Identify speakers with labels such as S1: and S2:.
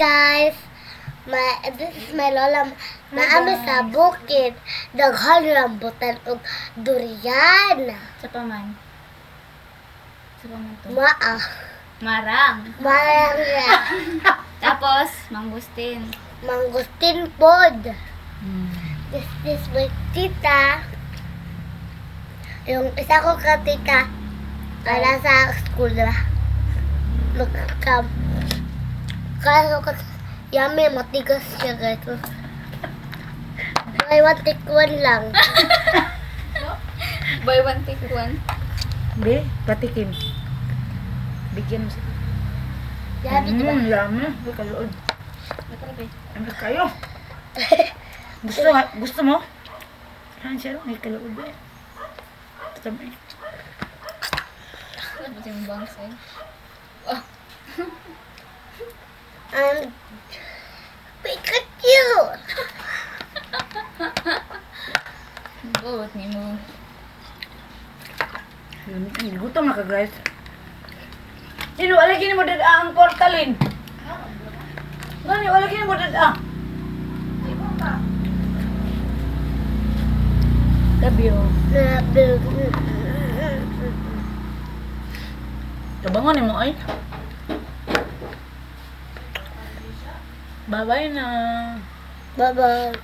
S1: guys! This is my lola. Naami sa bukid. Daghan rambutan og durian.
S2: Sa paman. Sa paman to.
S1: Marang
S2: Marang.
S1: ra.
S2: Tapos, mangustin.
S1: Mangustin pod. This is my tita. Yung isa ko ka tita. Kala sa school na. Nagkam. Kaso ka yummy, matigas siya guys. May one take one lang.
S2: Buy one, take one.
S3: Hindi, patikim. Bigyan mo siya.
S1: Yabi diba?
S3: Lami. Hindi kalood.
S2: Nakalagay.
S3: Ano kayo? Gusto mo? Saan siya rin? May kalood eh. Tamay.
S2: Ano ba yung bangsay?
S1: Pikachu!
S2: Buot ni mo.
S3: Gutom na ka guys. Sino, wala gini mo dada ang portalin. Gani, wala gini mo dada. Love you. Tabangan mo ay. Bye-bye na.
S1: Bye-bye.